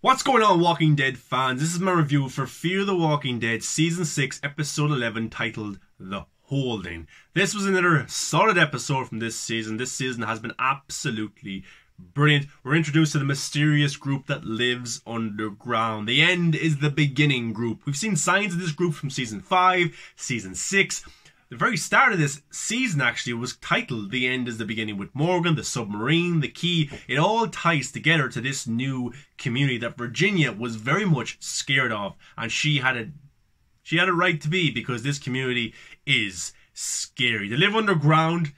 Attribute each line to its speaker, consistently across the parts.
Speaker 1: What's going on, Walking Dead fans? This is my review for Fear the Walking Dead Season 6 Episode 11 titled The Holding. This was another solid episode from this season. This season has been absolutely brilliant. We're introduced to the mysterious group that lives underground. The End is the Beginning group. We've seen signs of this group from Season 5, Season 6. The very start of this season actually was titled The End is the Beginning, with Morgan, the submarine, the key. It all ties together to this new community that Virginia was very much scared of, and she had a right to be, because this community is scary. They live underground.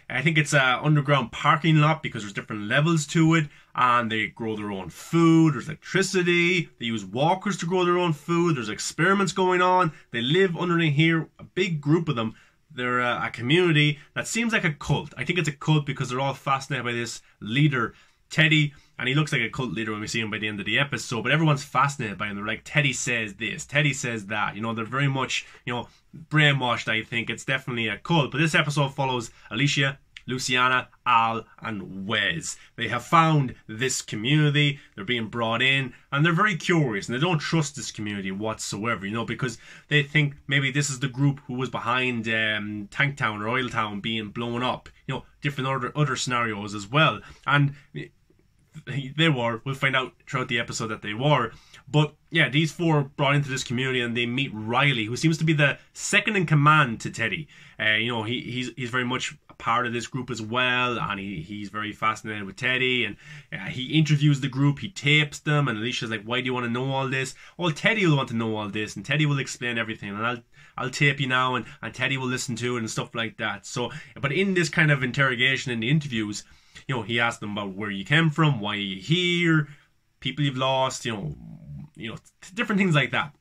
Speaker 1: I think it's an underground parking lot because there's different levels to it, and they grow their own food. There's electricity. They use walkers to grow their own food. There's experiments going on. They live underneath here, a big group of them. They're a community that seems like a cult. I think it's a cult because they're all fascinated by this leader, Teddy, and he looks like a cult leader when we see him by the end of the episode, but everyone's fascinated by him. They're like, Teddy says this, Teddy says that. You know, they're very much, brainwashed, I think. It's definitely a cult. But this episode follows Alicia, Luciana, Al, and Wes. They have found this community. They're being brought in, and they're very curious, and they don't trust this community whatsoever, because they think maybe this is the group who was behind Tank Town or Oil Town being blown up. Different other scenarios as well. And they were. We'll find out throughout the episode that they were. But yeah, these four brought into this community, and they meet Riley, who seems to be the second in command to Teddy. He's very much a part of this group as well, and he's very fascinated with Teddy, and he interviews the group, he tapes them, and Alicia's like, why do you want to know all this? Well, Teddy will want to know all this, and Teddy will explain everything, and I'll tape you now, and Teddy will listen to it and stuff like that. So, but in this kind of interrogation in the interviews, he asked them about where you came from, why you're here, people you've lost, different things like that.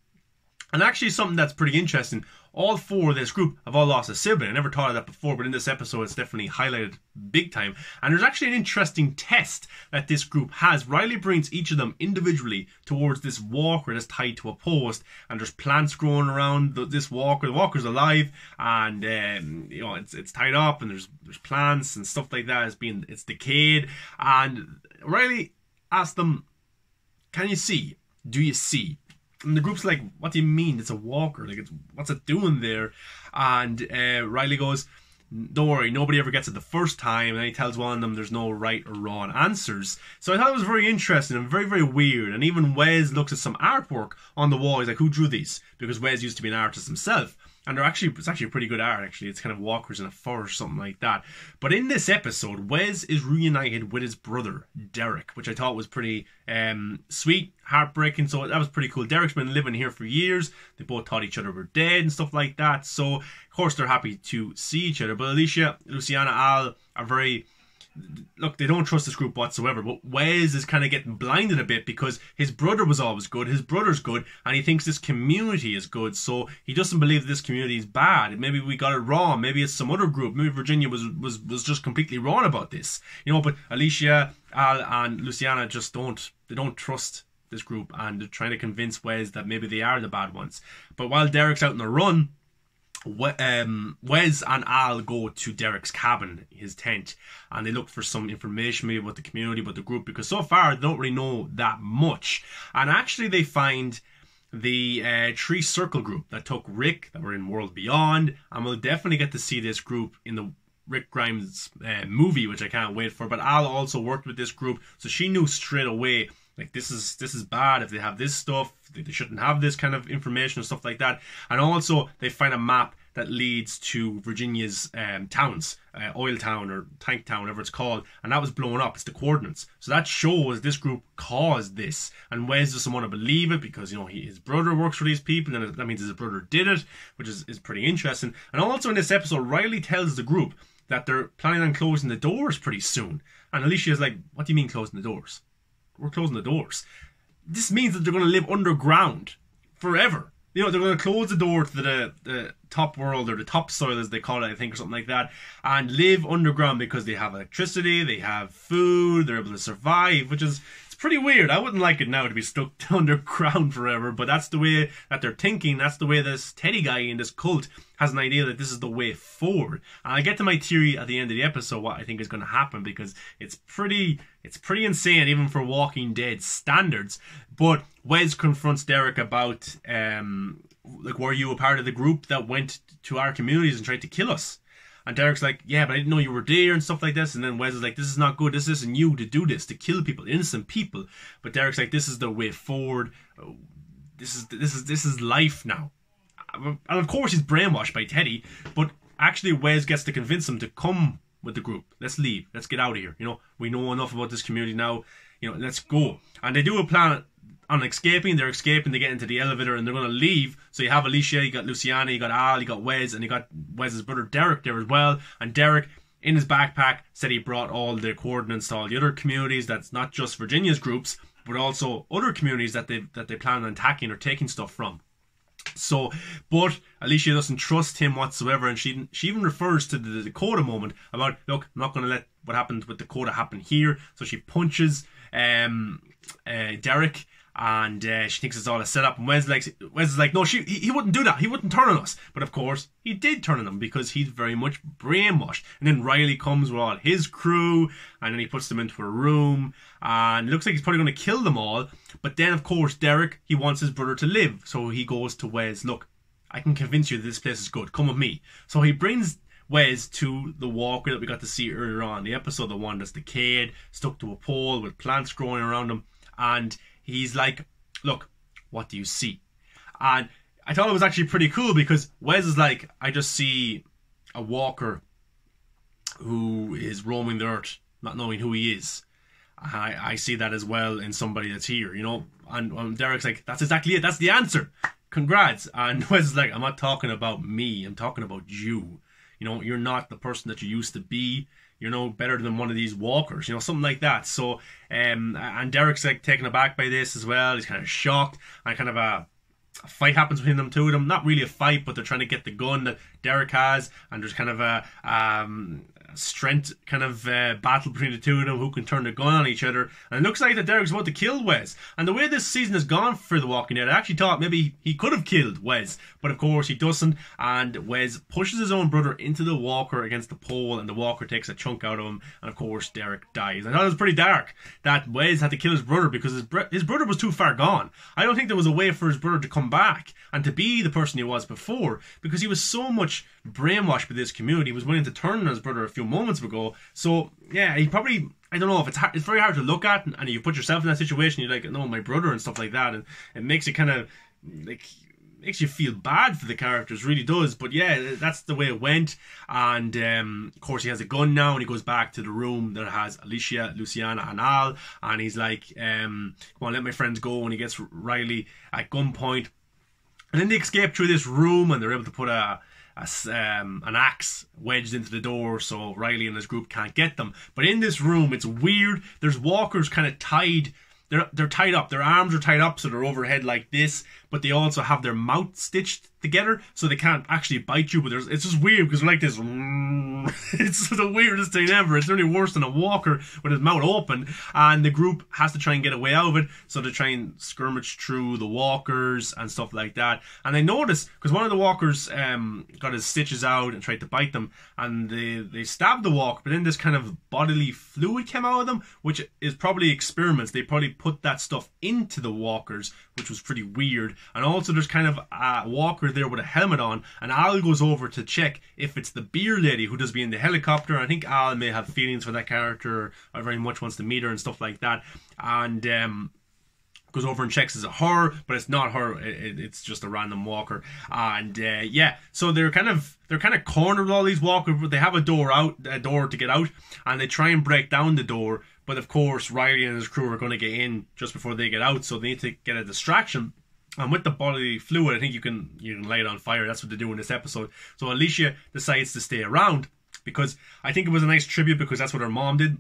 Speaker 1: And actually something that's pretty interesting, all four of this group have all lost a sibling. I never thought of that before, but in this episode it's definitely highlighted big time. And there's actually an interesting test that this group has. Riley brings each of them individually towards this walker that's tied to a post, and there's plants growing around this walker. The walker's alive, and it's tied up, and there's plants and stuff like that. It's decayed, and Riley asked them, can you see? Do you see? And the group's like, what do you mean? It's a walker. What's it doing there? And Riley goes, don't worry, nobody ever gets it the first time. And then he tells one of them there's no right or wrong answers. So I thought it was very interesting and very, very weird. And even Wes looks at some artwork on the wall. He's like, who drew these? Because Wes used to be an artist himself. And it's actually pretty good art, actually. It's kind of walkers in a forest, something like that. But in this episode, Wes is reunited with his brother, Derek, which I thought was pretty sweet, heartbreaking. So that was pretty cool. Derek's been living here for years. They both thought each other were dead and stuff like that. So, of course, they're happy to see each other. But Alicia, Luciana, Al are very... Look, they don't trust this group whatsoever, but Wes is kind of getting blinded a bit because his brother was always good, his brother's good, and he thinks this community is good, so he doesn't believe this community is bad. Maybe we got it wrong, maybe it's some other group, maybe Virginia was just completely wrong about this. But Alicia, Al, and Luciana just don't trust this group, and they're trying to convince Wes that maybe they are the bad ones. But while Derek's out on the run, Wes and Al go to Derek's cabin, his tent, and they look for some information maybe about the community, about the group, because so far they don't really know that much. And actually they find the Tree Circle group that took Rick, that were in World Beyond, and we'll definitely get to see this group in the Rick Grimes movie, which I can't wait for. But Al also worked with this group, so she knew straight away, like, this is bad. If they have this stuff, they shouldn't have this kind of information and stuff like that. And also, they find a map that leads to Virginia's towns, Oil Town or Tank Town, whatever it's called, and that was blown up. It's the coordinates. So that shows this group caused this. And Wes doesn't want to believe it because, his brother works for these people, and that means his brother did it, which is pretty interesting. And also in this episode, Riley tells the group that they're planning on closing the doors pretty soon. And Alicia's like, what do you mean closing the doors? We're closing the doors. This means that they're going to live underground forever. They're going to close the door to the top world, or the top soil as they call it, I think, or something like that, and live underground because they have electricity, they have food, they're able to survive, which is, it's pretty weird. I wouldn't like it now to be stuck underground forever, but that's the way that they're thinking. That's the way this Teddy guy in this cult has an idea that this is the way forward. And I get to my theory at the end of the episode what I think is going to happen, because it's pretty insane even for Walking Dead standards. But Wes confronts Derek about like, were you a part of the group that went to our communities and tried to kill us? And Derek's like, yeah, but I didn't know you were there and stuff like this. And then Wes is like, this is not good. This isn't you to do this, to kill people, innocent people. But Derek's like, this is the way forward. This is life now. And of course he's brainwashed by Teddy, but actually Wes gets to convince him to come with the group. Let's leave. Let's get out of here. You know, we know enough about this community now. You know, let's go. And they do a plan on escaping. They're escaping. They get into the elevator and they're going to leave. So you have Alicia, you got Luciana, you got Al, you got Wes, and you got Wes's brother Derek there as well. And Derek, in his backpack, said he brought all the coordinates to all the other communities. That's not just Virginia's groups, but also other communities that they plan on attacking or taking stuff from. So, but Alicia doesn't trust him whatsoever, and she even refers to the Dakota moment about, look, I'm not going to let what happened with Dakota happen here. So she punches Derek, and she thinks it's all a setup. And Wes is like, no, he wouldn't do that. He wouldn't turn on us. But of course, he did turn on them because he's very much brainwashed. And then Riley comes with all his crew, and then he puts them into a room, and it looks like he's probably going to kill them all. But then, of course, Derek, he wants his brother to live. So he goes to Wes, look, I can convince you that this place is good. Come with me. So he brings Wes to the walker that we got to see earlier on in the episode, the one that's decayed, stuck to a pole with plants growing around him. And he's like, look, what do you see? And I thought it was actually pretty cool because Wes is like, I just see a walker who is roaming the earth, not knowing who he is. I see that as well in somebody that's here, you know. And Derek's like, that's exactly it. That's the answer. Congrats. And Wes is like, I'm not talking about me. I'm talking about you. You know, you're not the person that you used to be. You're no better than one of these walkers, you know, something like that. So, and Derek's like taken aback by this as well. He's kind of shocked, and kind of a fight happens between them two of them. Not really a fight, but they're trying to get the gun that Derek has, and there's kind of a strength kind of battle between the two of them, who can turn the gun on each other. And it looks like that Derek's about to kill Wes. And the way this season has gone for The Walking Dead, I actually thought maybe he could have killed Wes, but of course he doesn't. And Wes pushes his own brother into the walker against the pole, and the walker takes a chunk out of him, and of course Derek dies. I thought it was pretty dark that Wes had to kill his brother because his brother was too far gone. I don't think there was a way for his brother to come back and to be the person he was before, because he was so much brainwashed by this community. He was willing to turn on his brother a few moments ago. So yeah, he probably, I don't know, if it's very hard to look at, and you put yourself in that situation, you're like, no, my brother and stuff like that, and it makes it kind of like, makes you feel bad for the characters, really does. But yeah, that's the way it went. And of course he has a gun now, and he goes back to the room that has Alicia, Luciana and Al, and he's like, come on, let my friends go. And he gets Riley at gunpoint, and then they escape through this room, and they're able to put an axe wedged into the door so Riley and his group can't get them. But in this room, it's weird. There's walkers kind of tied. They're tied up. Their arms are tied up, so they're overhead like this. But they also have their mouth stitched together, so they can't actually bite you. But it's just weird because they're like this. It's the weirdest thing ever. It's really worse than a walker with his mouth open. And the group has to try and get a way out of it, so they try and skirmish through the walkers and stuff like that. And they notice, because one of the walkers got his stitches out and tried to bite them, and they stabbed the walker, but then this kind of bodily fluid came out of them, which is probably experiments. They probably put that stuff into the walkers, which was pretty weird. And also there's kind of a walker there with a helmet on, and Al goes over to check if it's the beer lady who does be in the helicopter. I think Al may have feelings for that character, or very much wants to meet her and stuff like that. And goes over and checks is it her, but it's not her. It's just a random walker. And yeah, so they're kind of cornered with all these walkers, but they have a door to get out, and they try and break down the door. But of course, Riley and his crew are going to get in just before they get out, so they need to get a distraction. And with the bodily fluid, I think you can light it on fire. That's what they do in this episode. So Alicia decides to stay around, because I think it was a nice tribute, because that's what her mom did.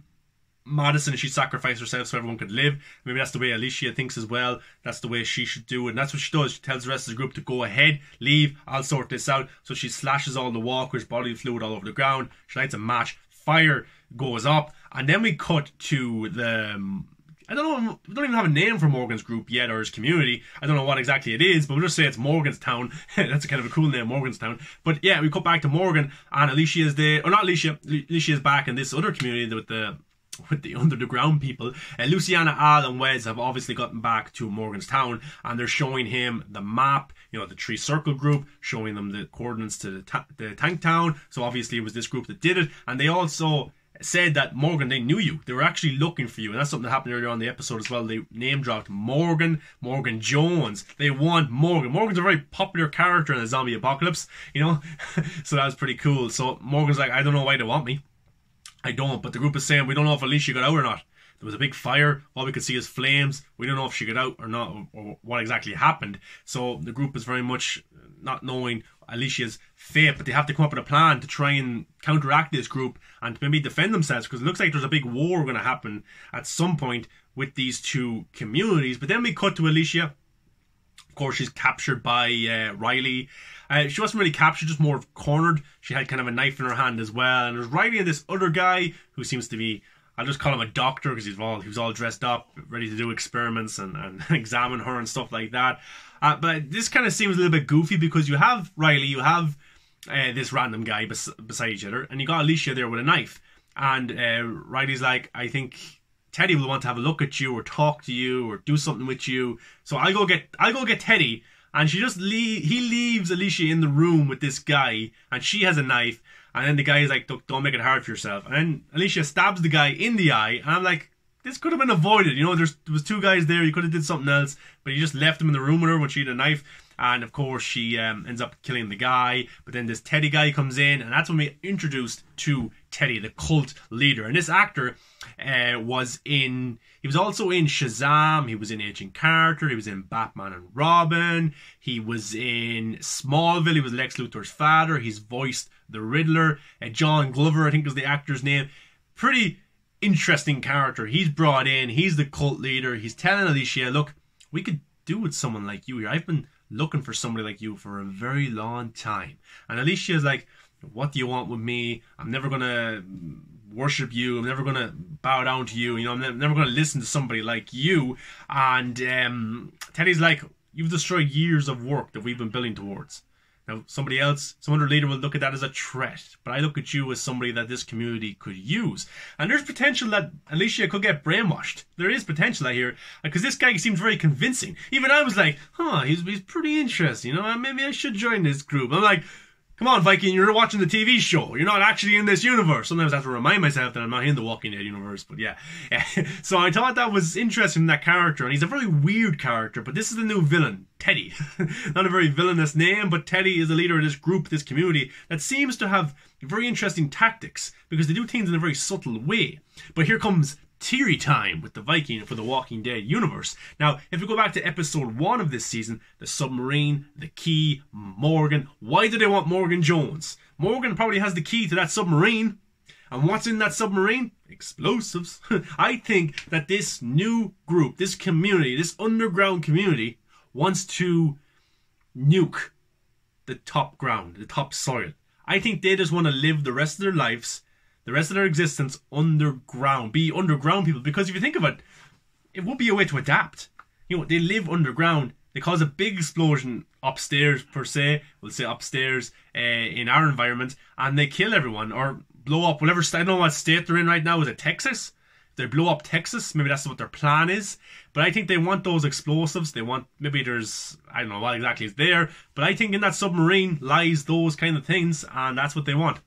Speaker 1: Madison, she sacrificed herself so everyone could live. Maybe that's the way Alicia thinks as well. That's the way she should do it. And that's what she does. She tells the rest of the group to go ahead, leave, I'll sort this out. So she slashes all the walkers, bodily fluid all over the ground. She lights a match. Fire goes up. And then we cut to the I don't know, we don't even have a name for Morgan's group yet, or his community. I don't know what exactly it is, but we'll just say it's Morganstown. That's a kind of a cool name, Morganstown. But yeah, we cut back to Morgan, and Alicia is there, or not Alicia, Alicia is back in this other community with the under the ground people. Luciana, Al, and Wes have obviously gotten back to Morganstown, and they're showing him the map, the tree circle group, showing them the coordinates to the tank town. So obviously it was this group that did it, and they also said that Morgan, they knew you. They were actually looking for you, and that's something that happened earlier on in the episode as well. They name dropped Morgan Jones. They want Morgan. Morgan's a very popular character in the zombie apocalypse, so that was pretty cool. So Morgan's like, I don't know why they want me. I don't, but the group is saying we don't know if Alicia got out or not. There was a big fire. All we could see is flames. We don't know if she got out or not, or what exactly happened. So the group is very much not knowing Alicia's fate, but they have to come up with a plan to try and counteract this group and to maybe defend themselves, because it looks like there's a big war going to happen at some point with these two communities. But then we cut to Alicia. Of course, she's captured by Riley. She wasn't really captured, just more cornered. She had kind of a knife in her hand as well. And there's Riley and this other guy who seems to be, I'll just call him a doctor because he was all dressed up, ready to do experiments and examine her and stuff like that. But this kind of seems a little bit goofy because you have Riley, you have this random guy beside each other, and you got Alicia there with a knife. And Riley's like, I think Teddy will want to have a look at you or talk to you or do something with you. So I'll go get Teddy. And he leaves Alicia in the room with this guy, and she has a knife, and then the guy is like, don't make it hard for yourself. And then Alicia stabs the guy in the eye, and I'm like, this could have been avoided. There was two guys there, you could have did something else, but you just left him in the room with her when she had a knife. And of course she ends up killing the guy, but then this Teddy guy comes in, and that's when we introduced to Teddy, the cult leader. And this actor he was also in Shazam, he was in Agent Carter, he was in Batman and Robin, he was in Smallville, he was Lex Luthor's father, he's voiced the Riddler. John Glover, I think is the actor's name. Pretty interesting character. He's brought in, he's the cult leader, he's telling Alicia, look, we could do with someone like you here. I've been looking for somebody like you for a very long time. And Alicia is like, what do you want with me? I'm never going to worship you. I'm never going to bow down to you. I'm never going to listen to somebody like you. And Teddy's like, you've destroyed years of work that we've been building towards. Now, some other leader will look at that as a threat, but I look at you as somebody that this community could use. And there's potential that Alicia could get brainwashed. There is potential out here, because this guy seems very convincing. Even I was like, he's pretty interesting. Maybe I should join this group. I'm like, come on, Viking, you're watching the TV show. You're not actually in this universe. Sometimes I have to remind myself that I'm not in the Walking Dead universe, but yeah. So I thought that was interesting, that character. And he's a very weird character, but this is the new villain, Teddy. Not a very villainous name, but Teddy is the leader of this group, this community, that seems to have very interesting tactics, because they do things in a very subtle way. But here comes Teary time with the Viking for the Walking Dead universe. Now, if we go back to episode 1 of this season, the submarine, the key, Morgan. Why do they want Morgan Jones? Morgan probably has the key to that submarine. And what's in that submarine? Explosives. I think that this new group, this community, this underground community, wants to nuke the top ground, the top soil. I think they just want to live the rest of their lives, the rest of their existence underground, be underground people. Because if you think of it, it would be a way to adapt. They live underground. They cause a big explosion upstairs, per se. We'll say upstairs in our environment, and they kill everyone or blow up whatever. I don't know what state they're in right now. Is it Texas? If they blow up Texas, maybe that's what their plan is. But I think they want those explosives. They want, maybe there's, I don't know what exactly is there, but I think in that submarine lies those kind of things, and that's what they want.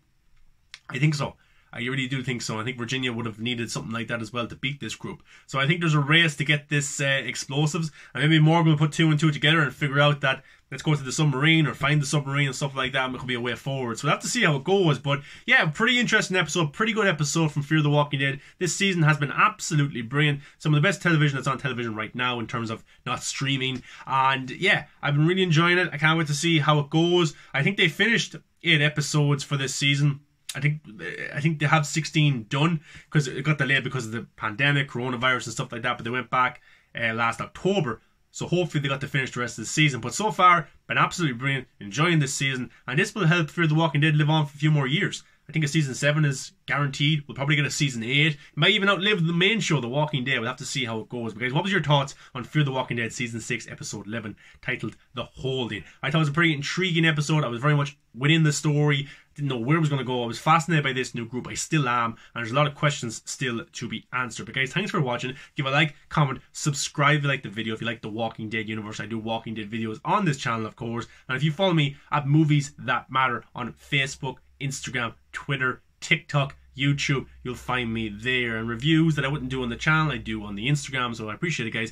Speaker 1: I think so. I really do think so. I think Virginia would have needed something like that as well to beat this group. So I think there's a race to get this explosives. And maybe Morgan will put 2 and 2 together and figure out that let's go to the submarine or find the submarine and stuff like that. And it could be a way forward. So we'll have to see how it goes. But yeah, pretty interesting episode. Pretty good episode from Fear the Walking Dead. This season has been absolutely brilliant. Some of the best television that's on television right now in terms of not streaming. And yeah, I've been really enjoying it. I can't wait to see how it goes. I think they finished 8 episodes for this season. I think they have 16 done, because it got delayed because of the pandemic, coronavirus and stuff like that, but they went back last October, so hopefully they got to finish the rest of the season. But so far, been absolutely brilliant, enjoying this season, and this will help Fear the Walking Dead live on for a few more years. think a season 7 is guaranteed. We'll probably get a season 8. It might even outlive the main show, The Walking Dead. We'll have to see how it goes. But guys, what was your thoughts on Fear the Walking Dead season 6 episode 11 titled The Holding? I thought it was a pretty intriguing episode. I was very much within the story. Didn't know where it was going to go. I was fascinated by this new group. I still am. And there's a lot of questions still to be answered. But guys, thanks for watching. Give a like, comment, subscribe if you like the video. If you like the Walking Dead universe, I do Walking Dead videos on this channel, of course. And if you follow me at Movies That Matter on Facebook, Instagram, Twitter, TikTok, YouTube, you'll find me there. And reviews that I wouldn't do on the channel, I do on the Instagram. So I appreciate it, guys.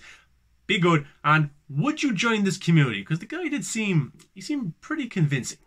Speaker 1: Be good. And would you join this community? Because the guy he seemed pretty convincing.